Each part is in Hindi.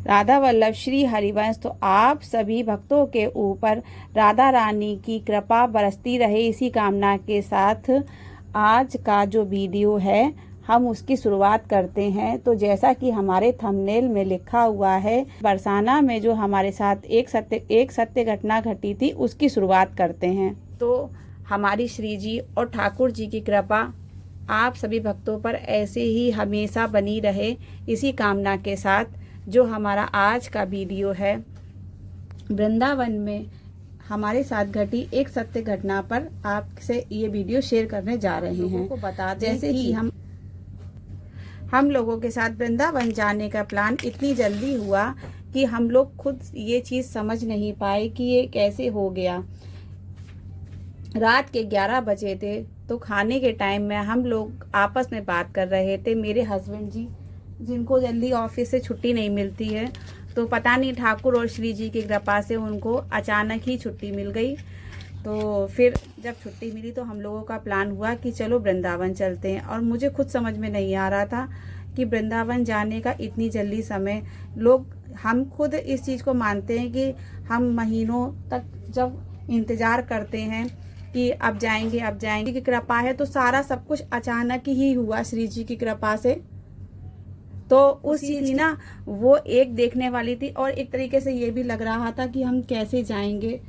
राधा वल्लभ श्री हरिवंश। तो आप सभी भक्तों के ऊपर राधा रानी की कृपा बरसती रहे, इसी कामना के साथ आज का जो वीडियो है हम उसकी शुरुआत करते हैं। तो जैसा कि हमारे थंबनेल में लिखा हुआ है, बरसाना में जो हमारे साथ एक सत्य घटना घटी थी उसकी शुरुआत करते हैं। तो हमारी श्री जी और ठाकुर जी की कृपा आप सभी भक्तों पर ऐसे ही हमेशा बनी रहे, इसी कामना के साथ जो हमारा आज का वीडियो है वृंदावन में हमारे साथ घटी एक सत्य घटना पर आपसे ये वीडियो शेयर करने जा रहे हैं। को बता दें जैसे कि हम लोगों के साथ वृंदावन जाने का प्लान इतनी जल्दी हुआ कि हम लोग खुद ये चीज़ समझ नहीं पाए कि ये कैसे हो गया। रात के 11 बजे थे, तो खाने के टाइम में हम लोग आपस में बात कर रहे थे। मेरे हस्बैंड जी, जिनको जल्दी ऑफिस से छुट्टी नहीं मिलती है, तो पता नहीं ठाकुर और श्री जी की कृपा से उनको अचानक ही छुट्टी मिल गई। तो फिर जब छुट्टी मिली तो हम लोगों का प्लान हुआ कि चलो वृंदावन चलते हैं। और मुझे खुद समझ में नहीं आ रहा था कि वृंदावन जाने का इतनी जल्दी समय, लोग हम खुद इस चीज़ को मानते हैं कि हम महीनों तक जब इंतज़ार करते हैं कि अब जाएंगे की कृपा है, तो सारा सब कुछ अचानक ही हुआ श्री जी की कृपा से। तो उस चीज ना वो एक देखने वाली थी, और एक तरीके से ये भी लग रहा था कि हम कैसे जाएंगे।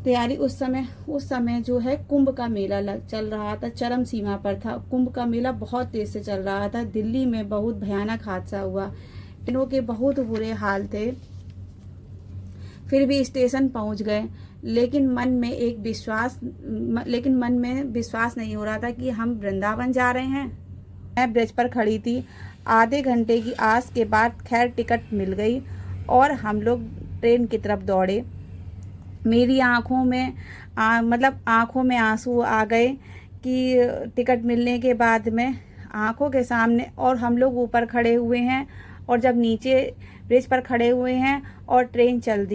तैयारी उस समय जो है कुंभ का मेला चल रहा था, चरम सीमा पर था। कुंभ का मेला बहुत तेज से चल रहा था। दिल्ली में बहुत भयानक हादसा हुआ, ट्रेनों के बहुत बुरे हाल थे। फिर भी स्टेशन पहुंच गए, लेकिन मन में विश्वास नहीं हो रहा था कि हम वृंदावन जा रहे हैं। मैं ब्रिज पर खड़ी थी। आधे घंटे की आस के बाद खैर टिकट मिल गई और हम लोग ट्रेन की तरफ दौड़े। मेरी आंखों में आंसू आ गए कि टिकट मिलने के बाद में आंखों के सामने, और हम लोग ऊपर खड़े हुए हैं और जब नीचे ब्रिज पर खड़े हुए हैं और ट्रेन चल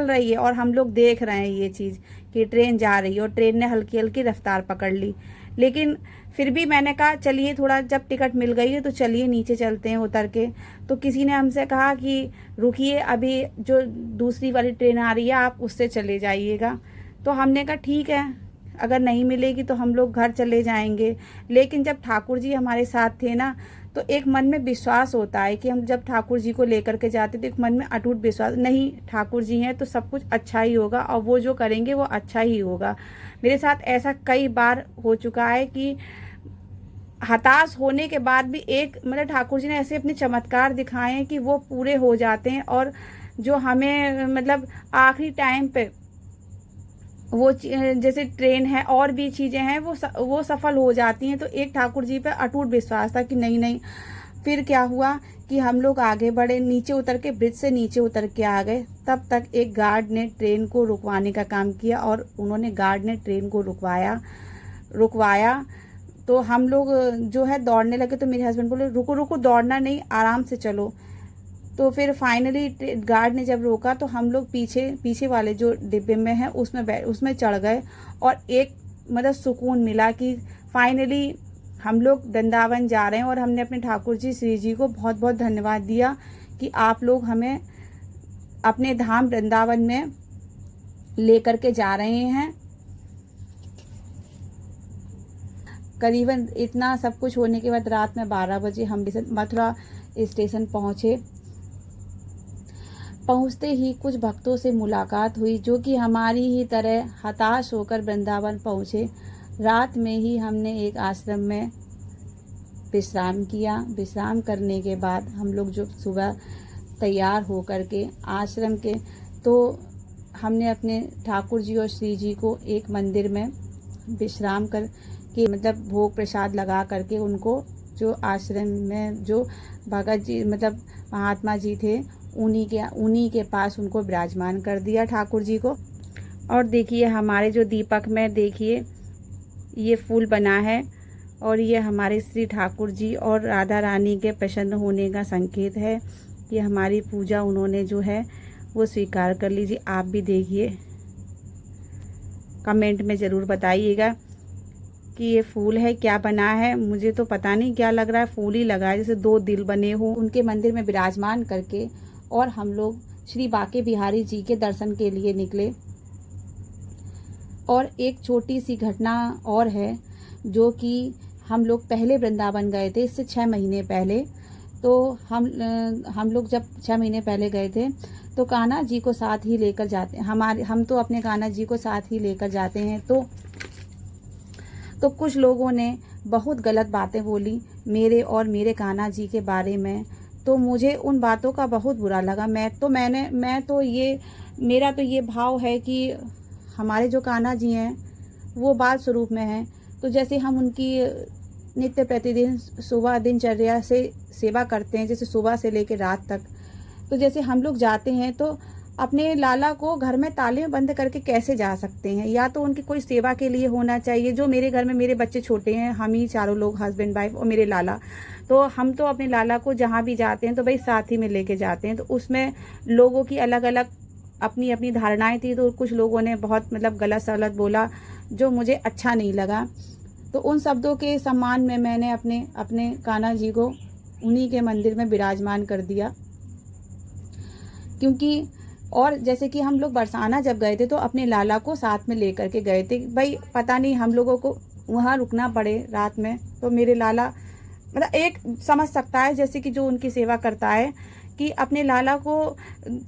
रही है और हम लोग देख रहे हैं ये चीज़ कि ट्रेन जा रही है और ट्रेन ने हल्की हल्की रफ्तार पकड़ ली। लेकिन फिर भी मैंने कहा चलिए थोड़ा, जब टिकट मिल गई है तो चलिए नीचे चलते हैं उतर के। तो किसी ने हमसे कहा कि रुकिए, अभी जो दूसरी वाली ट्रेन आ रही है आप उससे चले जाइएगा। तो हमने कहा ठीक है, अगर नहीं मिलेगी तो हम लोग घर चले जाएंगे। लेकिन जब ठाकुर जी हमारे साथ थे ना, तो एक मन में विश्वास होता है कि हम जब ठाकुर जी को लेकर के जाते तो एक मन में अटूट विश्वास, नहीं ठाकुर जी हैं तो सब कुछ अच्छा ही होगा और वो जो करेंगे वो अच्छा ही होगा। मेरे साथ ऐसा कई बार हो चुका है कि हताश होने के बाद भी ठाकुर जी ने ऐसे अपने चमत्कार दिखाए हैं कि वो पूरे हो जाते हैं, और जो हमें आखिरी टाइम पे वो जैसे ट्रेन है और भी चीज़ें हैं वो सफल हो जाती हैं। तो एक ठाकुर जी पे अटूट विश्वास था कि नहीं। फिर क्या हुआ कि हम लोग आगे बढ़े, नीचे उतर के ब्रिज से नीचे उतर के आ गए। तब तक एक गार्ड ने ट्रेन को रुकवाने का काम किया और गार्ड ने ट्रेन को रुकवाया। तो हम लोग जो है दौड़ने लगे, तो मेरे हस्बैंड बोले रुको दौड़ना नहीं, आराम से चलो। तो फिर फाइनली गार्ड ने जब रोका तो हम लोग पीछे वाले जो डिब्बे में है उसमें चढ़ गए, और एक सुकून मिला कि फाइनली हम लोग वृंदावन जा रहे हैं। और हमने अपने ठाकुर जी श्री जी को बहुत बहुत धन्यवाद दिया कि आप लोग हमें अपने धाम वृंदावन में लेकर के जा रहे हैं। करीबन इतना सब कुछ होने के बाद रात में 12 बजे हम मथुरा स्टेशन पहुँचे। पहुँचते ही कुछ भक्तों से मुलाकात हुई जो कि हमारी ही तरह हताश होकर वृंदावन पहुँचे। रात में ही हमने एक आश्रम में विश्राम किया। विश्राम करने के बाद हम लोग जो सुबह तैयार होकर के आश्रम के, तो हमने अपने ठाकुर जी और श्री जी को एक मंदिर में विश्राम कर के भोग प्रसाद लगा करके उनको, जो आश्रम में जो भगत जी महात्मा जी थे उन्हीं के पास उनको विराजमान कर दिया ठाकुर जी को। और देखिए हमारे जो दीपक में देखिए ये फूल बना है, और ये हमारे श्री ठाकुर जी और राधा रानी के प्रसन्न होने का संकेत है कि हमारी पूजा उन्होंने जो है वो स्वीकार कर लीजिए। आप भी देखिए, कमेंट में ज़रूर बताइएगा कि ये फूल है, क्या बना है, मुझे तो पता नहीं क्या लग रहा है, फूल ही लगा है जैसे 2 दिल बने हो। उनके मंदिर में विराजमान करके और हम लोग श्री बांके बिहारी जी के दर्शन के लिए निकले। और एक छोटी सी घटना और है, जो कि हम लोग पहले वृंदावन गए थे, इससे 6 महीने पहले। तो हम लोग जब 6 महीने पहले गए थे तो कान्हा जी को साथ ही लेकर जाते हैं, हम तो अपने कान्हा जी को साथ ही लेकर जाते हैं। तो कुछ लोगों ने बहुत गलत बातें बोली मेरे और मेरे कान्हा जी के बारे में। तो मुझे उन बातों का बहुत बुरा लगा। मेरा तो ये भाव है कि हमारे जो कान्हा जी हैं वो बाल स्वरूप में हैं। तो जैसे हम उनकी नित्य प्रतिदिन सुबह दिनचर्या से सेवा करते हैं, जैसे सुबह से लेकर रात तक, तो जैसे हम लोग जाते हैं तो अपने लाला को घर में ताले में बंद करके कैसे जा सकते हैं? या तो उनकी कोई सेवा के लिए होना चाहिए। जो मेरे घर में मेरे बच्चे छोटे हैं, हम ही चारों लोग, हस्बैंड वाइफ और मेरे लाला, तो हम तो अपने लाला को जहाँ भी जाते हैं तो भाई साथ ही में लेके जाते हैं। तो उसमें लोगों की अलग अलग अपनी अपनी धारणाएं थी। तो कुछ लोगों ने बहुत गलत सलत बोला, जो मुझे अच्छा नहीं लगा। तो उन शब्दों के सम्मान में मैंने अपने कान्हा जी को उन्हीं के मंदिर में विराजमान कर दिया। क्योंकि और जैसे कि हम लोग बरसाना जब गए थे तो अपने लाला को साथ में लेकर के गए थे। भाई पता नहीं हम लोगों को वहाँ रुकना पड़े रात में, तो मेरे लाला एक समझ सकता है, जैसे कि जो उनकी सेवा करता है, कि अपने लाला को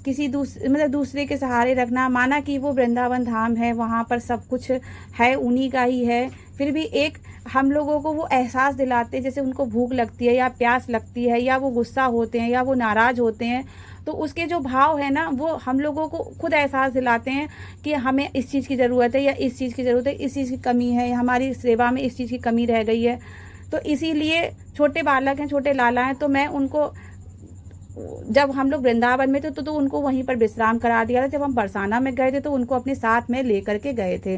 किसी दूसरे के सहारे रखना। माना कि वो वृंदावन धाम है, वहाँ पर सब कुछ है उन्हीं का ही है, फिर भी एक हम लोगों को वो एहसास दिलाते, जैसे उनको भूख लगती है या प्यास लगती है या वो गुस्सा होते हैं या वो नाराज़ होते हैं, तो उसके जो भाव है ना, वो हम लोगों को खुद एहसास दिलाते हैं कि हमें इस चीज़ की ज़रूरत है या इस चीज़ की ज़रूरत है, इस चीज़ की कमी है, हमारी सेवा में इस चीज़ की कमी रह गई है। तो इसीलिए छोटे बालक हैं, छोटे लाला हैं, तो मैं उनको, जब हम लोग वृंदावन में थे तो उनको वहीं पर विश्राम करा दिया था। जब हम बरसाना में गए थे तो उनको अपने साथ में लेकर के गए थे।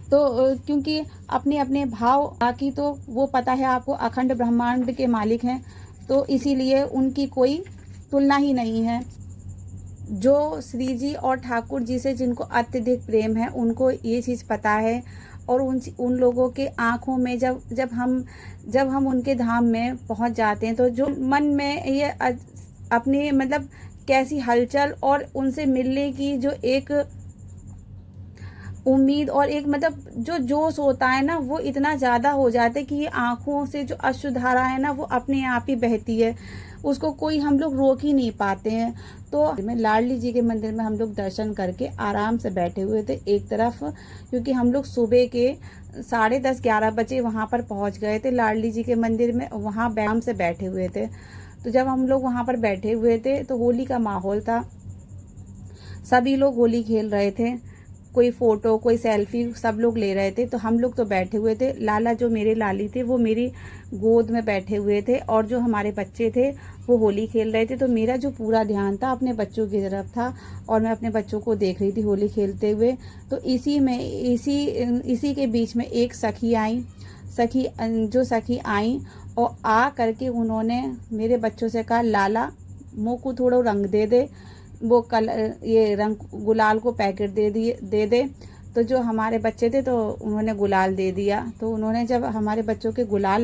तो क्योंकि अपने अपने भाव, बाकी तो वो पता है आपको, अखंड ब्रह्मांड के मालिक हैं, तो इसीलिए उनकी कोई तुलना ही नहीं है। जो श्री जी और ठाकुर जी से जिनको अत्यधिक प्रेम है, उनको ये चीज़ पता है। और उन लोगों के आँखों में जब हम उनके धाम में पहुंच जाते हैं, तो जो मन में ये अपनी कैसी हलचल और उनसे मिलने की जो एक उम्मीद और एक जो जोश होता है ना, वो इतना ज़्यादा हो जाता है कि ये आँखों से जो अश्रुधारा है ना, वो अपने आप ही बहती है, उसको कोई हम लोग रोक ही नहीं पाते हैं। तो लाडली जी के मंदिर में हम लोग दर्शन करके आराम से बैठे हुए थे एक तरफ, क्योंकि हम लोग सुबह के 10:30-11 बजे वहाँ पर पहुँच गए थे लाडली जी के मंदिर में, वहाँ आराम से बैठे हुए थे। तो जब हम लोग वहाँ पर बैठे हुए थे तो होली का माहौल था, सभी लोग होली खेल रहे थे, कोई फ़ोटो कोई सेल्फी सब लोग ले रहे थे। तो हम लोग तो बैठे हुए थे, लाला जो मेरे लाली थे वो मेरी गोद में बैठे हुए थे, और जो हमारे बच्चे थे वो होली खेल रहे थे। तो मेरा जो पूरा ध्यान था अपने बच्चों की तरफ था, और मैं अपने बच्चों को देख रही थी होली खेलते हुए। तो इसी के बीच में एक सखी आई और आ करके उन्होंने मेरे बच्चों से कहा, लाला मुँह को थोड़ा रंग दे दे, वो ये रंग गुलाल को पैकेट दे दे। तो जो हमारे बच्चे थे तो उन्होंने गुलाल दे दिया। तो उन्होंने जब हमारे बच्चों के गुलाल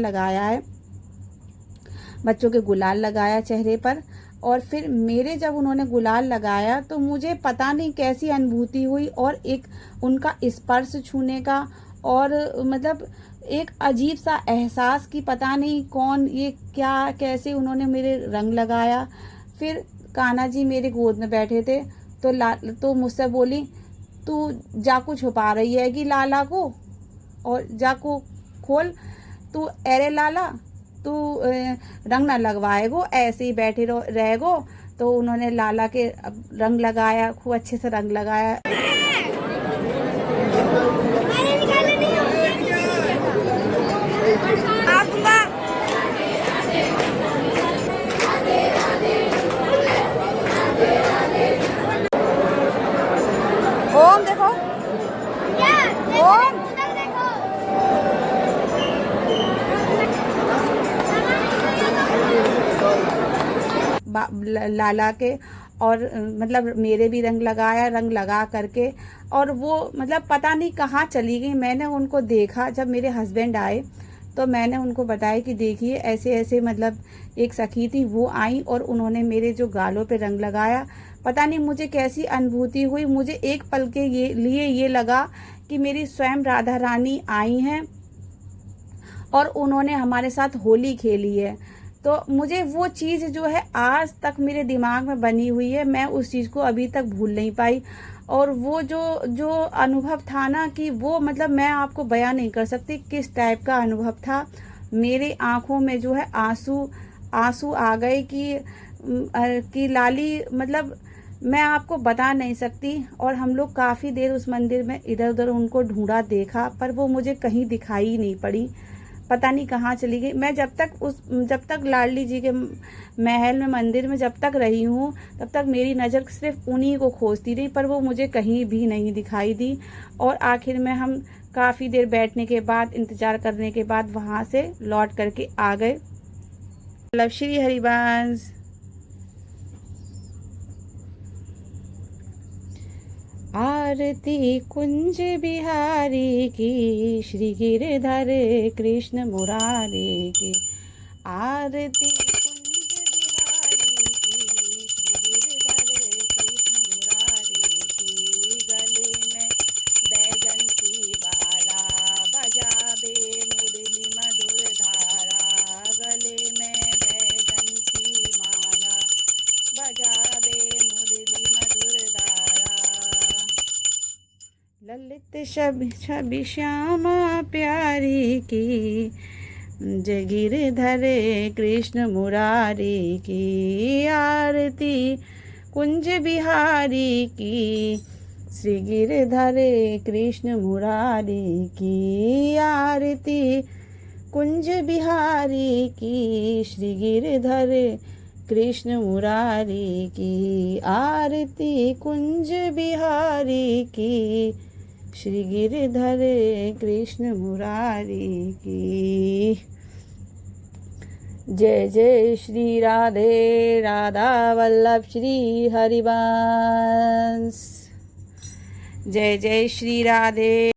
लगाया चेहरे पर, और फिर मेरे जब उन्होंने गुलाल लगाया तो मुझे पता नहीं कैसी अनुभूति हुई, और एक उनका स्पर्श छूने का, और एक अजीब सा एहसास कि पता नहीं कौन, ये क्या, कैसे उन्होंने मेरे रंग लगाया। फिर कान्हा जी मेरे गोद में बैठे थे, तो मुझसे बोली, तू जाकू छुपा रही है कि लाला को, और जाकू खोल, तू अरे लाला तू रंग ना लगवाएगो, ऐसे ही बैठे रहेगो। तो उन्होंने लाला के रंग लगाया, खूब अच्छे से रंग लगाया। ओम देखो, ओम लाला के, और मेरे भी रंग लगाया, रंग लगा करके और वो मतलब पता नहीं कहाँ चली गई। मैंने उनको देखा, जब मेरे हस्बैंड आए तो मैंने उनको बताया कि देखिए ऐसे ऐसे मतलब एक सखी थी, वो आई और उन्होंने मेरे जो गालों पे रंग लगाया। पता नहीं मुझे कैसी अनुभूति हुई, मुझे एक पल के लिए ये लगा कि मेरी स्वयं राधा रानी आई हैं और उन्होंने हमारे साथ होली खेली है। तो मुझे वो चीज़ जो है आज तक मेरे दिमाग में बनी हुई है, मैं उस चीज़ को अभी तक भूल नहीं पाई। और वो जो जो अनुभव था ना, कि वो मतलब मैं आपको बयां नहीं कर सकती किस टाइप का अनुभव था। मेरे आँखों में जो है आंसू आंसू आ गए कि लाली, मतलब मैं आपको बता नहीं सकती। और हम लोग काफ़ी देर उस मंदिर में इधर उधर उनको ढूंढा, देखा, पर वो मुझे कहीं दिखाई नहीं पड़ी, पता नहीं कहाँ चली गई। मैं जब तक लाडली जी के महल में, मंदिर में जब तक रही हूँ, तब तक मेरी नज़र सिर्फ उन्हीं को खोजती रही, पर वो मुझे कहीं भी नहीं दिखाई दी। और आखिर में हम काफ़ी देर बैठने के बाद, इंतज़ार करने के बाद वहाँ से लौट करके आ गए। लव श्री हरिवंश। आरती कुंज बिहारी की, श्री गिरधर कृष्ण मुरारी की। आरती कुंज बिहारी की, श्री गिरधर कृष्ण मुरारी की। गले में बैजंती बाला, बजावे मुरली मधुर धारा। गले में बैजंती माला, बजावे मुरली मधुर धारा। ललित छवि श्यामा प्यारी की, जय गिरधर कृष्ण मुरारी की। आरती कुंज बिहारी की, श्री गिरधर कृष्ण मुरारी की। आरती कुंज बिहारी की, श्री गिरधर कृष्ण मुरारी की। आरती कुंज बिहारी की, श्री गिरधर कृष्ण मुरारी की। जय जय श्री राधे राधा वल्लभ श्री हरिवंश। जय जय श्री राधे।